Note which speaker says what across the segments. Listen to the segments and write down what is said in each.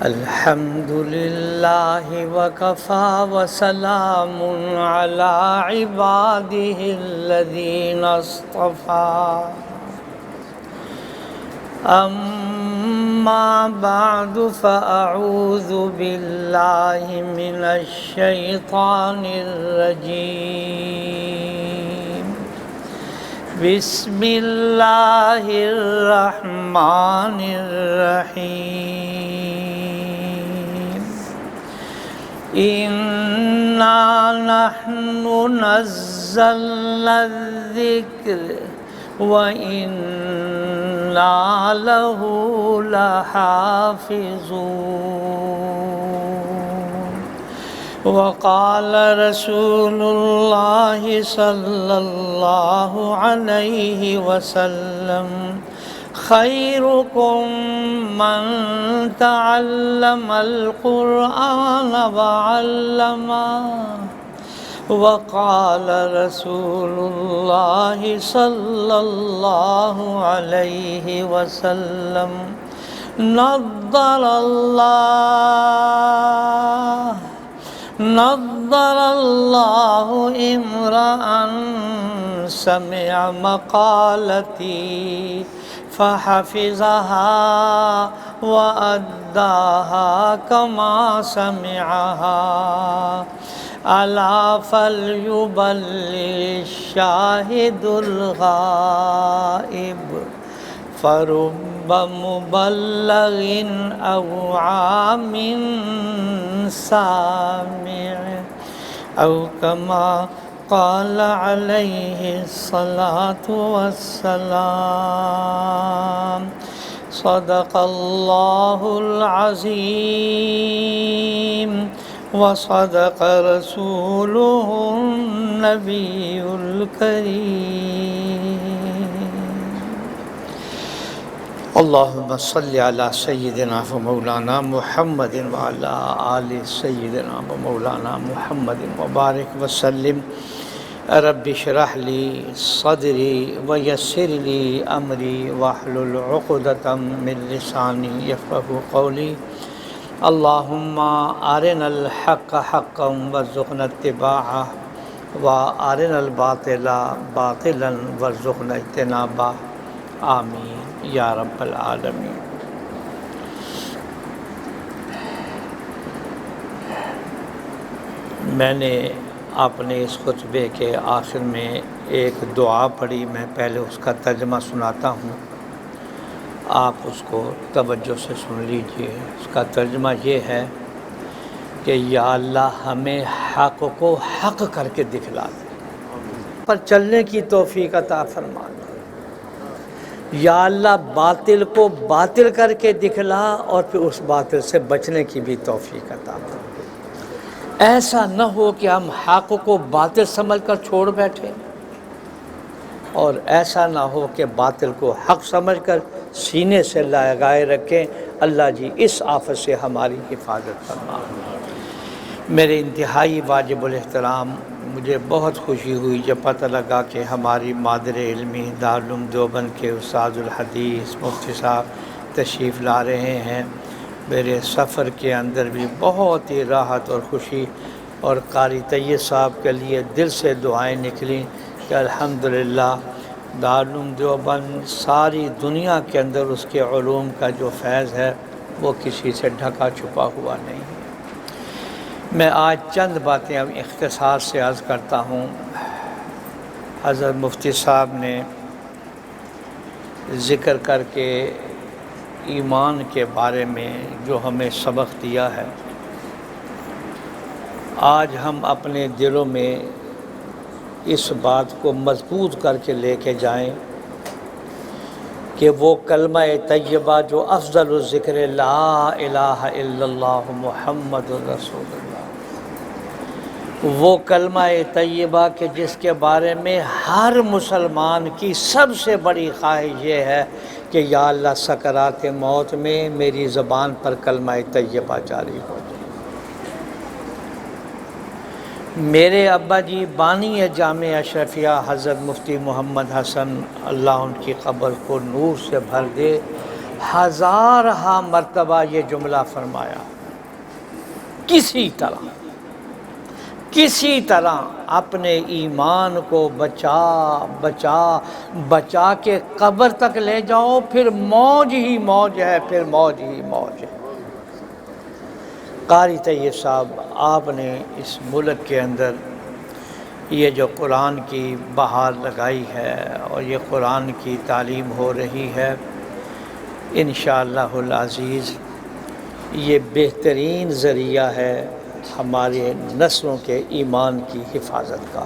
Speaker 1: الحمد لله وكفى وسلام على عباده الذين اصطفى أما بعد فأعوذ بالله من الشيطان الرجيم بسم الله الرحمن الرحيم إنا نحن نزلنا الذكر وإنا له لحافظون وقال رسول الله صلى الله عليه وسلم خيركم من تعلم القرآن وعلمه وقال رسول الله صلى الله عليه وسلم نضر الله امرأ سمع مقالتي فحفظها وأداها كما سمعها ألا فليبلغ الشاهد الغائب فرب مبلغ أوعى من سامع أو كما قال عليه الصلاة والسلام صدق الله العظيم وصدق رسوله النبي الكريم اللهم صل على سيدنا ومولانا محمد وعلى آل سيدنا ومولانا محمد وبارك وسلم رب اشرح لي صدري ويسر لي أمري واحلل عقدة من لساني يفقهوا قولي اللهم أرنا الحق حقا وارزقنا اتباعه وأرنا الباطل باطلا وارزقنا اجتنابه آمین یا رب العالمین۔ میں نے اپنے اس خطبے کے آخر میں ایک دعا پڑھی، میں پہلے اس کا ترجمہ سناتا ہوں، آپ اس کو توجہ سے سن لیجئے۔ اس کا ترجمہ یہ ہے کہ یا اللہ ہمیں حق کو حق کر کے دکھلا دے، پر چلنے کی توفیق عطا فرما دے۔ یا اللہ باطل کو باطل کر کے دکھلا اور پھر اس باطل سے بچنے کی بھی توفیق عطا فرما۔ ایسا نہ ہو کہ ہم حق کو باطل سمجھ کر چھوڑ بیٹھیں، اور ایسا نہ ہو کہ باطل کو حق سمجھ کر سینے سے لگائے رکھیں۔ اللہ جی اس آفت سے ہماری حفاظت فرما۔ میرے انتہائی واجب الاحترام، مجھے بہت خوشی ہوئی جب پتہ لگا کہ ہماری مادر علمی دارالعلوم دیوبند کے استاد الحدیث مفتی صاحب تشریف لا رہے ہیں۔ میرے سفر کے اندر بھی بہت ہی راحت اور خوشی، اور قاری طیب صاحب کے لیے دل سے دعائیں نکلیں کہ الحمدللہ دارالعلوم دیوبند ساری دنیا کے اندر اس کے علوم کا جو فیض ہے وہ کسی سے ڈھکا چھپا ہوا نہیں ہے۔ میں آج چند باتیں اب اختصار سے عرض کرتا ہوں۔ حضرت مفتی صاحب نے ذکر کر کے ایمان کے بارے میں جو ہمیں سبق دیا ہے، آج ہم اپنے دلوں میں اس بات کو مضبوط کر کے لے کے جائیں کہ وہ کلمہ طیبہ جو افضل الذکر لا الہ الا اللہ محمد رسول اللہ، وہ کلمہ طیبہ کہ جس کے بارے میں ہر مسلمان کی سب سے بڑی خواہش یہ ہے کہ یا اللہ سکرات موت میں میری زبان پر کلمہ طیبہ جاری ہو جائے۔ میرے ابا جی بانی جامع اشرفیہ حضرت مفتی محمد حسن، اللہ ان کی قبر کو نور سے بھر دے، ہزارہ مرتبہ یہ جملہ فرمایا، کسی طرح اپنے ایمان کو بچا کے قبر تک لے جاؤ، پھر موج ہی موج ہے، پھر موج ہی موج ہے۔ قاری طیب صاحب، آپ نے اس ملک کے اندر یہ جو قرآن کی بہار لگائی ہے اور یہ قرآن کی تعلیم ہو رہی ہے، انشاءاللہ العزیز یہ بہترین ذریعہ ہے ہمارے نسلوں کے ایمان کی حفاظت کا۔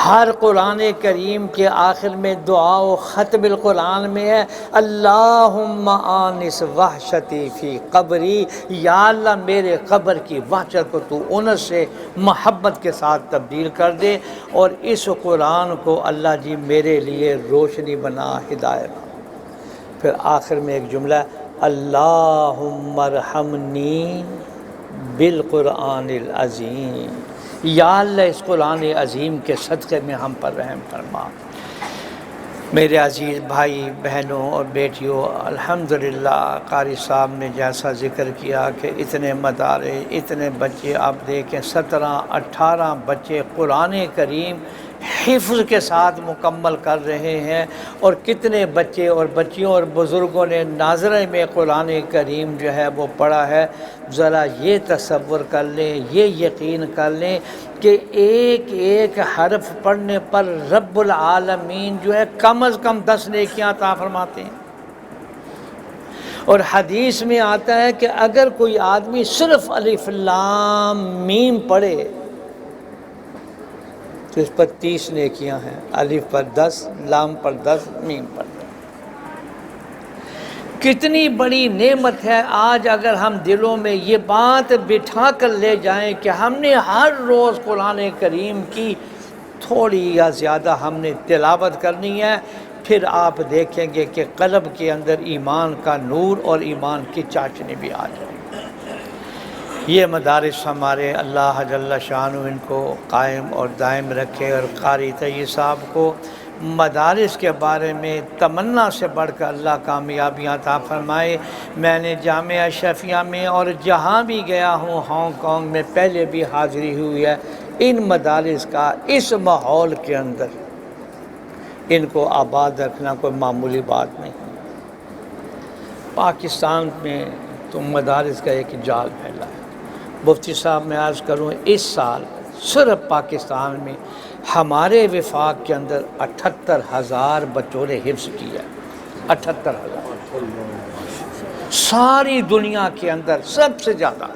Speaker 1: ہر قرآن کریم کے آخر میں دعا و ختم القرآن میں ہے، اللہم آنس وحشتی فی قبری، یا اللہ میرے قبر کی وحشت کو تو انس سے محبت کے ساتھ تبدیل کر دے، اور اس قرآن کو اللہ جی میرے لیے روشنی بنا، ہدایت بنا۔ پھر آخر میں ایک جملہ ہے، اللہم ارحمنی بالقرآن العظیم، یا اللہ اس قرآن عظیم کے صدقے میں ہم پر رحم فرما۔ میرے عزیز بھائی بہنوں اور بیٹیوں، الحمدللہ قاری صاحب نے جیسا ذکر کیا کہ اتنے مدارس، اتنے بچے، آپ دیکھیں 17-18 بچے قرآن کریم حفظ کے ساتھ مکمل کر رہے ہیں، اور کتنے بچے اور بچیوں اور بزرگوں نے ناظرہ میں قرآن کریم جو ہے وہ پڑھا ہے۔ ذرا یہ تصور کر لیں، یہ یقین کر لیں کہ ایک ایک حرف پڑھنے پر رب العالمین جو ہے کم از کم 10 نیکیاں عطا فرماتے ہیں۔ اور حدیث میں آتا ہے کہ اگر کوئی آدمی صرف الف لام میم پڑھے تو اس پر 30 نیکیاں ہیں، الف پر 10، لام پر 10، میم پر 10۔ کتنی بڑی نعمت ہے آج اگر ہم دلوں میں یہ بات بٹھا کر لے جائیں کہ ہم نے ہر روز قرآن کریم کی تھوڑی یا زیادہ ہم نے تلاوت کرنی ہے، پھر آپ دیکھیں گے کہ قلب کے اندر ایمان کا نور اور ایمان کی چاشنی بھی آ جائے۔ یہ مدارس ہمارے اللہ جل شانہ ان کو قائم اور دائم رکھے، اور قاری طیب صاحب کو مدارس کے بارے میں تمنا سے بڑھ کر اللہ کامیابیاں عطا فرمائے۔ میں نے جامعہ اشرفیہ میں اور جہاں بھی گیا ہوں، ہانگ کانگ میں پہلے بھی حاضری ہوئی ہے، ان مدارس کا اس ماحول کے اندر ان کو آباد رکھنا کوئی معمولی بات نہیں۔ پاکستان میں تو مدارس کا ایک جال پھیلا ہے۔ مفتی صاحب میں عرض کروں، اس سال صرف پاکستان میں ہمارے وفاق کے اندر 78,000 بچوں نے حفظ کیا ہے۔ 78,000 ساری دنیا کے اندر سب سے زیادہ۔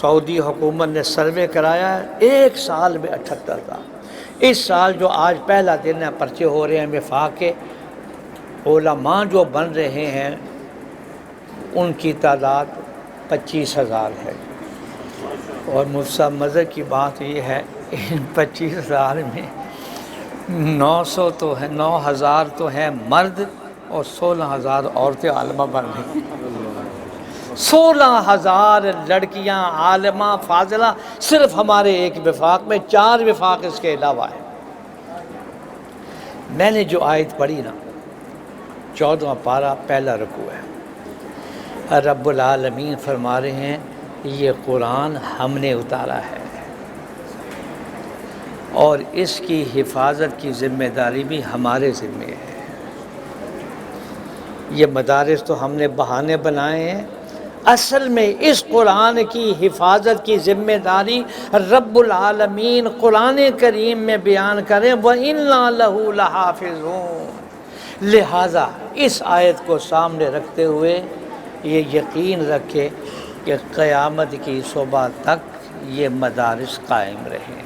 Speaker 1: سعودی حکومت نے سروے کرایا ہے، ایک سال میں 78,000۔ اس سال جو آج پہلا دن ہے، پرچے ہو رہے ہیں وفاق کے، علماء جو بن رہے ہیں ان کی تعداد 25,000 ہے۔ اور مفتی صاحب مزے کی بات یہ ہے، ان 25,000 میں 900 تو ہے، 9,000 تو ہیں مرد اور 16,000 عورتیں عالمہ بن رہی ہیں۔ 16,000 لڑکیاں عالمہ فاضلہ صرف ہمارے ایک وفاق میں، 4 وفاق اس کے علاوہ ہے۔ میں نے جو آیت پڑھی نا، 14واں پارہ پہلا رکوع ہے، رب العالمین فرما رہے ہیں یہ قرآن ہم نے اتارا ہے، اور اس کی حفاظت کی ذمہ داری بھی ہمارے ذمہ ہے۔ یہ مدارس تو ہم نے بہانے بنائے ہیں، اصل میں اس قرآن کی حفاظت کی ذمہ داری رب العالمین قرآن کریم میں بیان کریں، وَإِنَّا لَهُ لَحَافِظُونَ۔ لہٰذا اس آیت کو سامنے رکھتے ہوئے یہ یقین رکھے کہ قیامت کی صبح تک یہ مدارس قائم رہیں،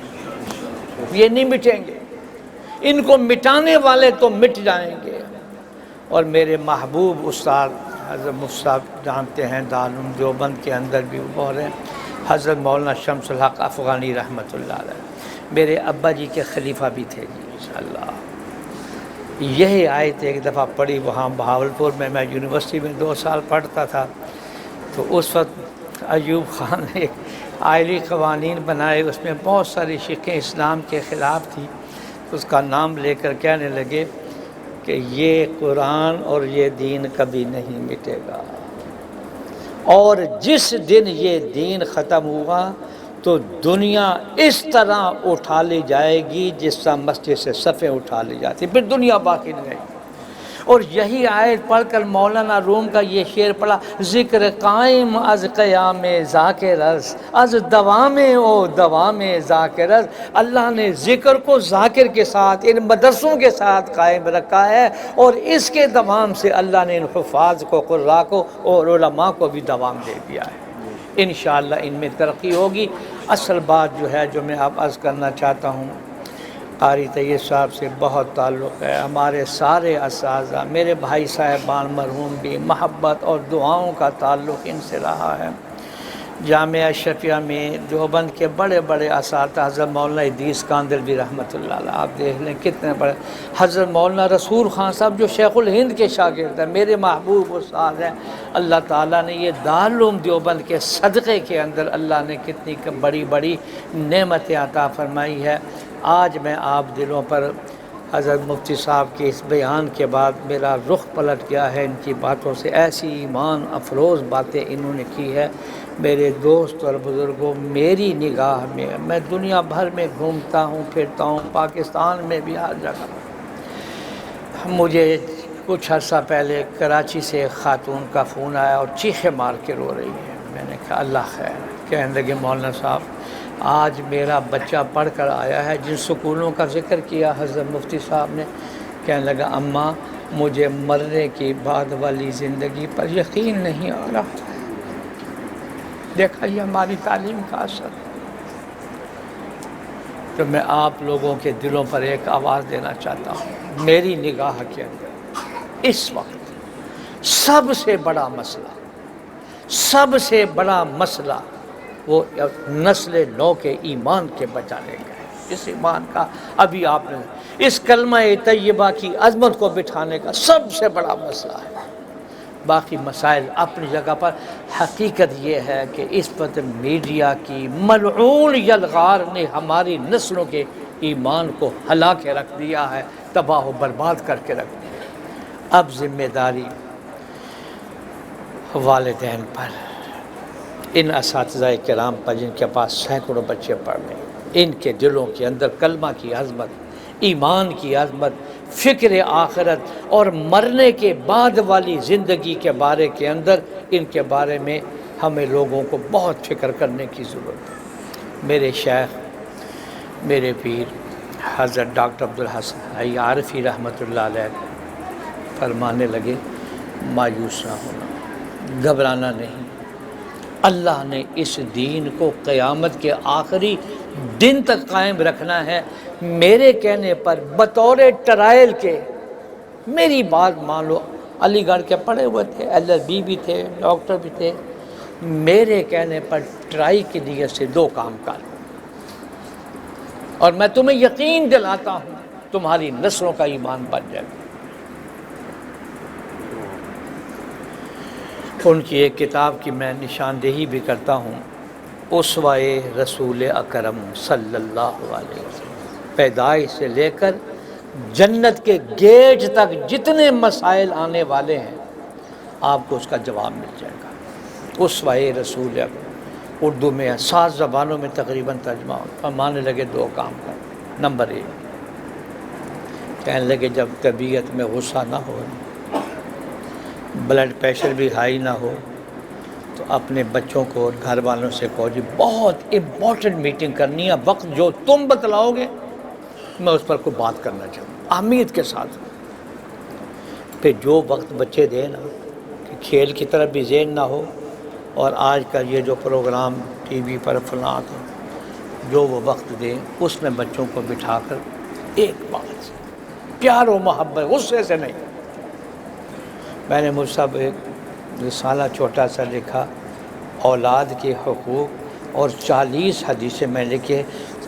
Speaker 1: یہ نہیں مٹیں گے، ان کو مٹانے والے تو مٹ جائیں گے۔ اور میرے محبوب استاد حضرت مفتی صاحب جانتے ہیں، دارالعلوم دیوبند کے اندر بھی وہ رہے ہیں، حضرت مولانا شمس الحق افغانی رحمۃ اللہ علیہ، میرے ابا جی کے خلیفہ بھی تھے جی انشاءاللہ۔ یہی آیت ایک دفعہ پڑھی وہاں بہاولپور میں، میں یونیورسٹی میں 2 سال پڑھتا تھا، تو اس وقت ایوب خان نے ایک آئلی قوانین بنائے، اس میں بہت ساری شقیں اسلام کے خلاف تھی، اس کا نام لے کر کہنے لگے کہ یہ قرآن اور یہ دین کبھی نہیں مٹے گا، اور جس دن یہ دین ختم ہوا تو دنیا اس طرح اٹھا لی جائے گی جس طرح مسجد سے صفیں اٹھا لی جاتی، پھر دنیا باقی نہیں رہے گی۔ اور یہی آیت پڑھ کر مولانا روم کا یہ شعر پڑھا، ذکر قائم از قیام ذاکرز از دوام او دوام ذاکرز۔ اللہ نے ذکر کو ذاکر کے ساتھ، ان مدرسوں کے ساتھ قائم رکھا ہے، اور اس کے دوام سے اللہ نے ان حفاظ کو، قراء کو اور علماء کو بھی دوام دے دیا ہے۔ انشاءاللہ ان میں ترقی ہوگی۔ اصل بات جو ہے جو میں اب عرض کرنا چاہتا ہوں، قاری طیب صاحب سے بہت تعلق ہے، ہمارے سارے اساتذہ، میرے بھائی صاحبان مرحوم بھی، محبت اور دعاؤں کا تعلق ان سے رہا ہے۔ جامعہ اشرفیہ میں دیوبند کے بڑے بڑے اساتذہ، حضرت مولانا ادریس کاندلوی رحمۃ اللہ علیہ، آپ دیکھ لیں کتنے بڑے، حضرت مولانا رسول خان صاحب جو شیخ الہند کے شاگرد ہیں، میرے محبوب استاد ہیں۔ اللہ تعالیٰ نے یہ دارالعلوم دیوبند کے صدقے کے اندر اللہ نے کتنی بڑی بڑی نعمتیں عطا فرمائی ہے۔ آج میں آپ دلوں پر حضرت مفتی صاحب کے اس بیان کے بعد میرا رخ پلٹ گیا ہے، ان کی باتوں سے ایسی ایمان افروز باتیں انہوں نے کی ہے۔ میرے دوست اور بزرگوں، میری نگاہ میں دنیا بھر میں گھومتا ہوں پھرتا ہوں، پاکستان میں بھی ہر جگہ۔ مجھے کچھ عرصہ پہلے کراچی سے ایک خاتون کا فون آیا اور چیخے مار کے رو رہی ہے۔ میں نے کہا اللہ خیر۔ کہنے لگے مولانا صاحب آج میرا بچہ پڑھ کر آیا ہے، جن سکولوں کا ذکر کیا حضرت مفتی صاحب نے، کہنے لگا اماں مجھے مرنے کی بعد والی زندگی پر یقین نہیں آ رہا۔ دیکھا یہ ہماری تعلیم کا اثر۔ تو میں آپ لوگوں کے دلوں پر ایک آواز دینا چاہتا ہوں، میری نگاہ کے اندر اس وقت سب سے بڑا مسئلہ وہ نسل نو کے ایمان کے بچانے کا ہے۔ اس ایمان کا ابھی آپ نے اس کلمہ طیبہ کی عظمت کو بٹھانے کا سب سے بڑا مسئلہ ہے۔ باقی مسائل اپنی جگہ پر، حقیقت یہ ہے کہ اس وقت میڈیا کی ملعون یلغار نے ہماری نسلوں کے ایمان کو ہلا کے رکھ دیا ہے، تباہ و برباد کر کے رکھ دیا۔ اب ذمہ داری والدین پر، ان اساتذہ کرام پر جن کے پاس سینکڑوں بچے پڑھ رہے ہیں، ان کے دلوں کے اندر کلمہ کی عظمت، ایمان کی عظمت، فکر آخرت اور مرنے کے بعد والی زندگی کے بارے کے اندر، ان کے بارے میں ہمیں لوگوں کو بہت فکر کرنے کی ضرورت ہے۔ میرے شیخ، میرے پیر حضرت ڈاکٹر عبدالحسن عارفی رحمۃ اللہ علیہ فرمانے لگے مایوس نہ ہونا، گھبرانا نہیں، اللہ نے اس دین کو قیامت کے آخری دن تک قائم رکھنا ہے۔ میرے کہنے پر بطور ٹرائل کے میری بات مان لو، علی گڑھ کے پڑھے ہوئے تھے، LLB بھی تھے، ڈاکٹر بھی تھے، میرے کہنے پر ٹرائی کی نیت سے 2 کام کر، اور میں تمہیں یقین دلاتا ہوں تمہاری نسلوں کا ایمان بن جائے گا۔ ان کی ایک کتاب کی میں نشاندہی بھی کرتا ہوں، اسوہ رسول اکرم صلی اللہ علیہ وسلم، پیدائش سے لے کر جنت کے گیٹ تک جتنے مسائل آنے والے ہیں آپ کو اس کا جواب مل جائے گا۔ اسوہ رسول اکرم، اردو میں 7 زبانوں میں تقریباً ترجمہ، فرمانے لگے 2 کام کر۔ نمبر 1، کہنے لگے جب طبیعت میں غصہ نہ ہو، بلڈ پریشر بھی ہائی نہ ہو، تو اپنے بچوں کو اور گھر والوں سے کہو جی بہت امپورٹنٹ میٹنگ کرنی ہے، وقت جو تم بتلاؤ گے میں اس پر کوئی بات کرنا چاہوں گا، اہمیت کے ساتھ۔ پھر جو وقت بچے دیں نا، کہ کھیل کی طرف بھی ذہن نہ ہو، اور آج کا یہ جو پروگرام ٹی وی پر فلاں تھا، جو وہ وقت دیں اس میں بچوں کو بٹھا کر ایک بات سے پیار و محبت، غصے سے نہیں۔ میں نے مجھ سے ایک رسالہ چھوٹا سا لکھا، اولاد کے حقوق اور 40 حدیثیں میں لکھے،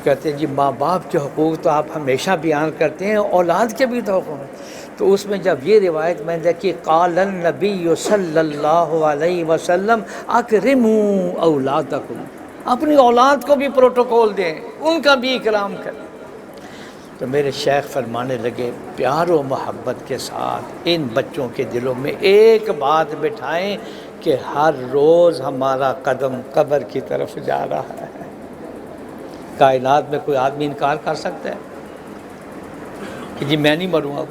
Speaker 1: کہتے ہیں جی ماں باپ کے حقوق تو آپ ہمیشہ بیان کرتے ہیں، اولاد کے بھی تو حقوق ہیں۔ تو اس میں جب یہ روایت میں نے دیکھی، قال النبی صلی اللہ علیہ وسلم اکرموا اولادکم، اپنی اولاد کو بھی پروٹوکول دیں، ان کا بھی اکرام کریں۔ تو میرے شیخ فرمانے لگے پیار و محبت کے ساتھ ان بچوں کے دلوں میں ایک بات بٹھائیں کہ ہر روز ہمارا قدم قبر کی طرف جا رہا ہے۔ کائنات میں کوئی آدمی انکار کر سکتا ہے کہ جی میں نہیں مروں گا؟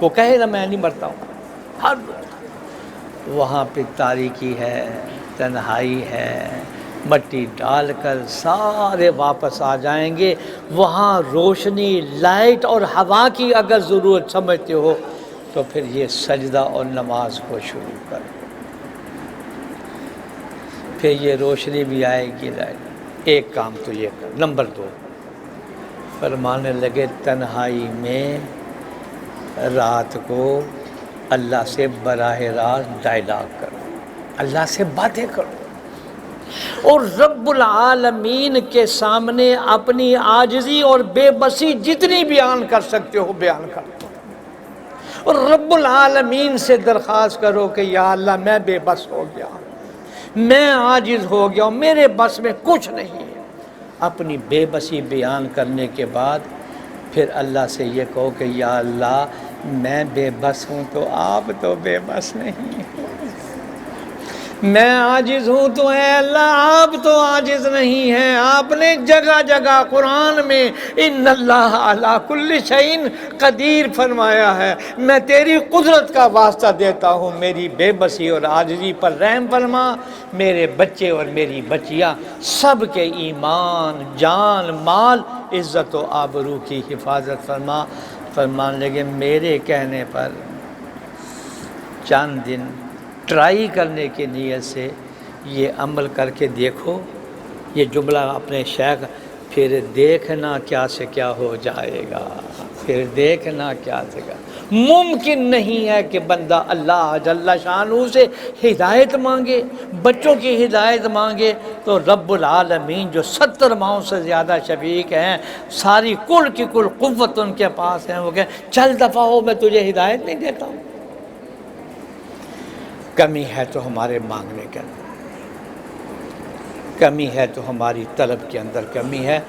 Speaker 1: وہ کہے نا میں نہیں مرتا ہوں۔ ہر روز وہاں پہ تاریکی ہے، تنہائی ہے، مٹی ڈال کر سارے واپس آ جائیں گے۔ وہاں روشنی، لائٹ اور ہوا کی اگر ضرورت سمجھتے ہو تو پھر یہ سجدہ اور نماز کو شروع کرو، پھر یہ روشنی بھی آئے گی، لائٹ۔ ایک کام تو یہ کر۔ نمبر 2، فرمانے لگے تنہائی میں رات کو اللہ سے براہ راست ڈائلاگ کرو، اللہ سے باتیں کرو، اور رب العالمین کے سامنے اپنی عاجزی اور بے بسی جتنی بیان کر سکتے ہو بیان کرو، اور رب العالمین سے درخواست کرو کہ یا اللہ میں بے بس ہو گیا، میں عاجز ہو گیا ہوں، میرے بس میں کچھ نہیں ہے۔ اپنی بے بسی بیان کرنے کے بعد پھر اللہ سے یہ کہو کہ یا اللہ میں بے بس ہوں تو آپ تو بے بس نہیں ہیں، میں عاجز ہوں تو اے اللہ آپ تو عاجز نہیں ہیں۔ آپ نے جگہ جگہ قرآن میں ان اللہ علی کل شیء قدیر فرمایا ہے۔ میں تیری قدرت کا واسطہ دیتا ہوں، میری بے بسی اور عاجزی پر رحم فرما، میرے بچے اور میری بچیاں سب کے ایمان، جان، مال، عزت و آبرو کی حفاظت فرما۔ فرمان لگے میرے کہنے پر چند دن ٹرائی کرنے کی نیت سے یہ عمل کر کے دیکھو، یہ جملہ اپنے شیخ، پھر دیکھنا کیا سے کیا ہو جائے گا، پھر دیکھنا کیا سے کیا۔ ممکن نہیں ہے کہ بندہ اللہ جل شانہ سے ہدایت مانگے، بچوں کی ہدایت مانگے، تو رب العالمین جو 70 ماؤں سے زیادہ شفیق ہیں، ساری کل کی کل قوت ان کے پاس ہیں، وہ کہ چل دفعہ ہو میں تجھے ہدایت نہیں دیتا ہوں۔ کمی ہے تو ہمارے مانگنے کے اندر کمی ہے، تو ہماری طلب کے اندر کمی ہے۔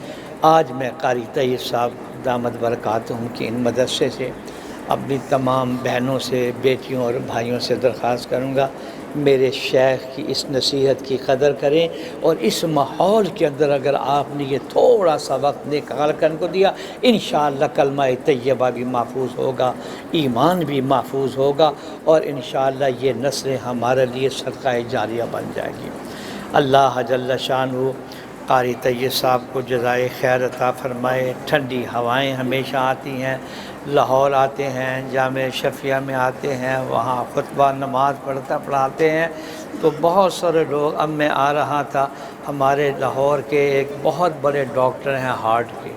Speaker 1: آج میں قاری طیب صاحب دامت برکاتہم کی ان مدرسے سے اپنی تمام بہنوں سے، بیٹیوں اور بھائیوں سے درخواست کروں گا میرے شیخ کی اس نصیحت کی قدر کریں، اور اس ماحول کے اندر اگر آپ نے یہ تھوڑا سا وقت نکال کر ان کو دیا، انشاءاللہ کلمہ طیبہ بھی محفوظ ہوگا، ایمان بھی محفوظ ہوگا، اور انشاءاللہ یہ نسلیں ہمارے لیے صدقہ جاریہ بن جائے گی۔ اللہ جل شانہ قاری طیب صاحب کو جزائے خیر عطا فرمائے۔ ٹھنڈی ہوائیں ہمیشہ آتی ہیں، لاہور آتے ہیں، جامع شفیہ میں آتے ہیں، وہاں خطبہ نماز پڑھاتے ہیں، تو بہت سارے لوگ، اب میں آ رہا تھا، ہمارے لاہور کے ایک بہت بڑے ڈاکٹر ہیں ہارٹ کے،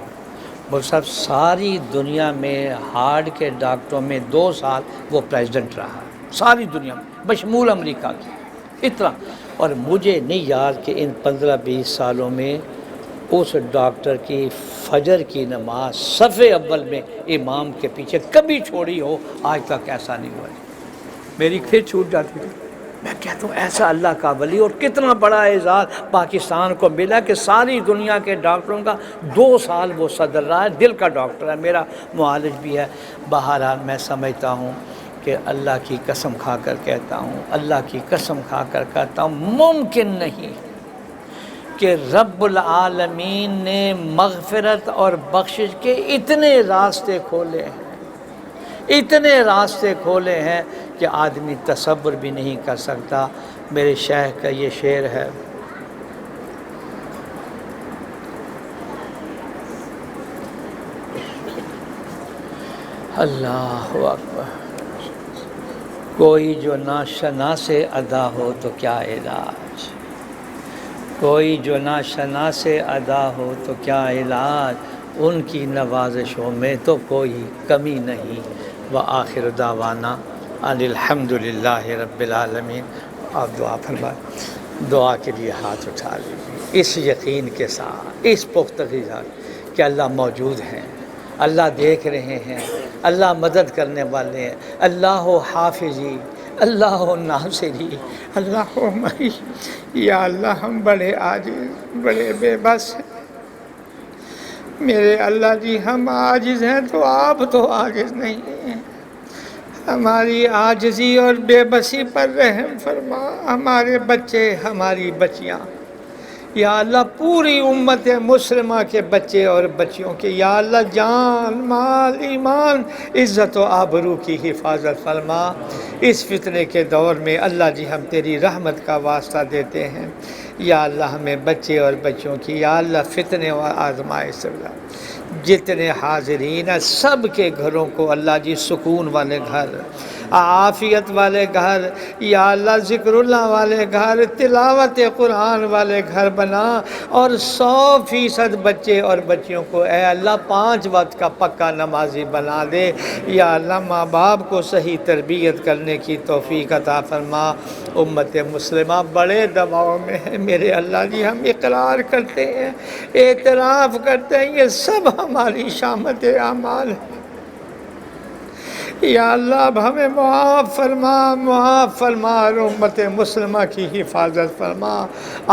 Speaker 1: وہ سب ساری دنیا میں ہارٹ کے ڈاکٹروں میں 2 سال وہ پریزیڈنٹ رہا، ساری دنیا میں بشمول امریکہ کی، اتنا۔ اور مجھے نہیں یاد کہ ان 15-20 سالوں میں اس ڈاکٹر کی فجر کی نماز صف اول میں امام کے پیچھے کبھی چھوڑی ہو، آج تک ایسا نہیں ہوا۔ میری پھر چھوٹ جاتی تھی۔ میں کہتا ہوں ایسا اللہ کا ولی، اور کتنا بڑا اعزاز پاکستان کو ملا کہ ساری دنیا کے ڈاکٹروں کا 2 سال وہ صدر رہا ہے، دل کا ڈاکٹر ہے، میرا معالج بھی ہے۔ بہرحال میں سمجھتا ہوں کہ اللہ کی قسم کھا کر کہتا ہوں، اللہ کی قسم کھا کر کہتا ہوں، ممکن نہیں کہ رب العالمین نے مغفرت اور بخشش کے اتنے راستے کھولے ہیں، اتنے راستے کھولے ہیں کہ آدمی تصور بھی نہیں کر سکتا۔ میرے شیخ کا یہ شعر ہے، اللہ اکبر، کوئی جو ناشناس ادا ہو تو کیا علاج، کوئی جو ناشناس ادا ہو تو کیا علاج، ان کی نوازشوں میں تو کوئی کمی نہیں۔ وآخر دعوانا ان الحمد للہ رب العالمین۔ آپ دعا فرمائیں، دعا کے لیے ہاتھ اٹھا لیجیے اس یقین کے ساتھ، اس پختگی کے ساتھ کہ اللہ موجود ہیں، اللہ دیکھ رہے ہیں، اللہ مدد کرنے والے ہیں، اللہ حافظی، اللہ ناصری، اللہ معی۔ یا اللہ ہم بڑے عاجز، بڑے بے بس ہیں، میرے اللہ جی ہم عاجز ہیں تو آپ تو عاجز نہیں ہیں، ہماری عاجزی اور بے بسی پر رحم فرما، ہمارے بچے ہماری بچیاں، یا اللہ پوری امت مسلمہ کے بچے اور بچیوں کے یا اللہ جان مال ایمان عزت و آبرو کی حفاظت فرما۔ اس فتنے کے دور میں اللہ جی ہم تیری رحمت کا واسطہ دیتے ہیں، یا اللہ ہمیں بچے اور بچوں کی یا اللہ فتنے و آزمائش سے بچا۔ جتنے حاضرین ہیں سب کے گھروں کو اللہ جی سکون والے گھر، عافیت والے گھر، یا اللہ ذکر اللہ والے گھر، تلاوت قرآن والے گھر بنا، اور 100% بچے اور بچیوں کو اے اللہ 5 وقت کا پکا نمازی بنا دے، یا اللہ ماں باپ کو صحیح تربیت کرنے کی توفیق عطا فرما۔ امت مسلمہ بڑے دباؤ میں ہے میرے اللہ جی، ہم اقرار کرتے ہیں، اعتراف کرتے ہیں، یہ سب ہماری شامت اعمال ہے، یا اللہ اب ہمیں معاف فرما اور امت مسلمہ کی حفاظت فرما۔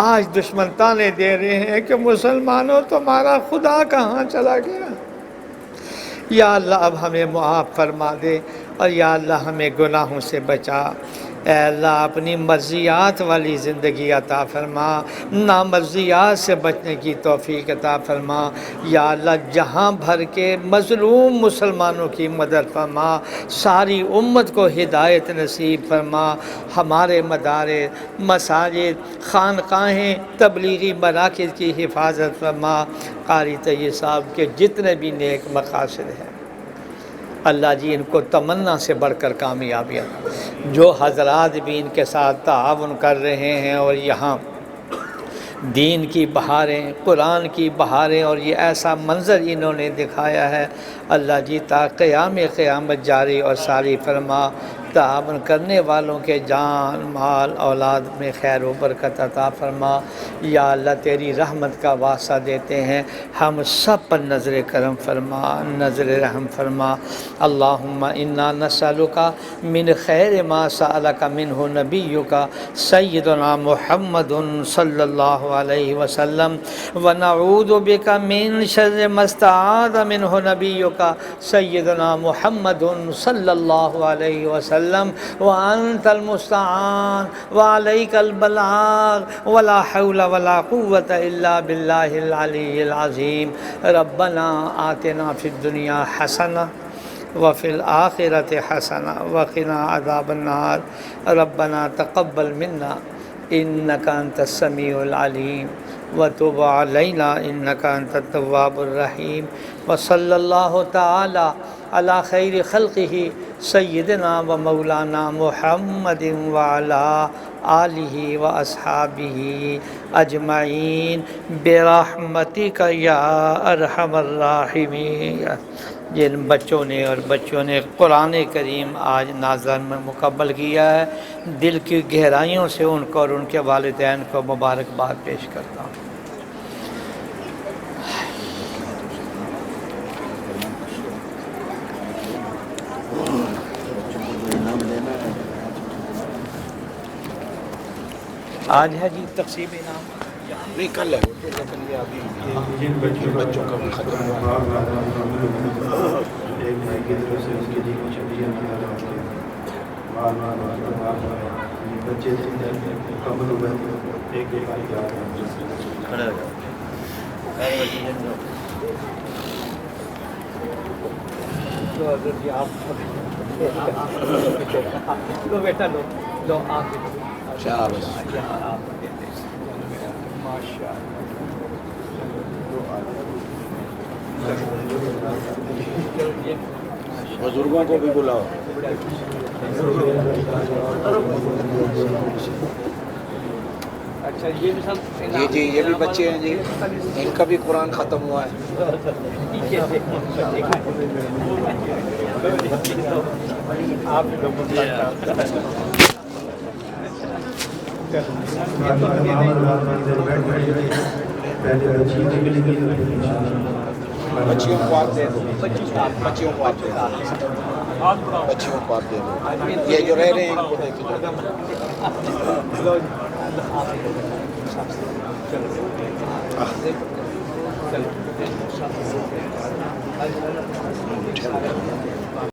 Speaker 1: آج دشمن تانے دے رہے ہیں کہ مسلمانوں تمہارا خدا کہاں چلا گیا، یا اللہ اب ہمیں معاف فرما دے، اور یا اللہ ہمیں گناہوں سے بچا۔ اے اللہ اپنی مرضیات والی زندگی عطا فرما، نامرضیات سے بچنے کی توفیق عطا فرما، یا اللہ جہاں بھر کے مظلوم مسلمانوں کی مدد فرما، ساری امت کو ہدایت نصیب فرما۔ ہمارے مدارس، مساجد، خانقاہیں، تبلیغی مراکز کی حفاظت فرما۔ قاری طیب صاحب کے جتنے بھی نیک مقاصد ہیں اللہ جی ان کو تمنا سے بڑھ کر کامیابیاں، جو حضرات بھی ان کے ساتھ تعاون کر رہے ہیں، اور یہاں دین کی بہاریں، قرآن کی بہاریں، اور یہ ایسا منظر انہوں نے دکھایا ہے، اللہ جی تا قیامت جاری اور ساری فرما۔ تعاون کرنے والوں کے جان مال اولاد میں خیر و برکت عطا فرما، یا اللہ تیری رحمت کا واسطہ دیتے ہیں، ہم سب پر نظر کرم فرما، نظر رحم فرما۔ اللہم انا نسألک من خیر ما سألک منہ نبیک سیدنا محمد صلی اللہ علیہ وسلم، ونعوذ بک من شر ما استعاذ منہ نبیک سیدنا محمد صلی اللہ علیہ وسلم، وانت المستعان وعلیک البلاغ ولا حول ولا قوة الا باللہ العلی العظیم۔ ربنا آتنا فی الدنیا حسنہ وفی الآخرۃ حسنہ وقنا عذاب النار۔ ربنا تقبل منا انک انت السمیع العلیم وتب علینا انک انت التواب الرحیم، وصلی اللہ تعالی علی خیر خلقہ سیدنا و مولانا محمد وعلی آلہ و اصحابہ اجمعین برحمتک یا ارحم الراحمین۔ جن بچوں نے اور بچوں نے قرآن کریم آج نازل میں مکمل کیا ہے، دل کی گہرائیوں سے ان کو اور ان کے والدین کو مبارکباد پیش کرتا ہوں۔ آج ہے جی تقسیم انعام،
Speaker 2: نہیں کل ہے لیکن یہ ابھی بچوں کا بھی ختم ہوا۔
Speaker 3: ایک بھائی کی طرف سے اس کے لیے کچھ بچے مکمل ہوئے، ایک بھائی کا
Speaker 1: کھڑے ہو جاؤ۔ تو اگر جی آپ لو بیٹا لو آپ
Speaker 2: شاباش۔
Speaker 1: ماشاء
Speaker 2: بزرگوں کو بھی بلاؤ۔
Speaker 1: اچھا یہ بھی سب
Speaker 2: جی جی یہ بھی بچے ہیں جی، ان کا بھی قرآن ختم ہوا ہے۔
Speaker 1: آپ
Speaker 2: بچیوں کو آپ دے دو، بچیوں کو آپ دے دو، بچیوں کو آپ دے دو، یہ جو رہ رہے ہیں ان کو دے کے دو۔ ٹھیک ہے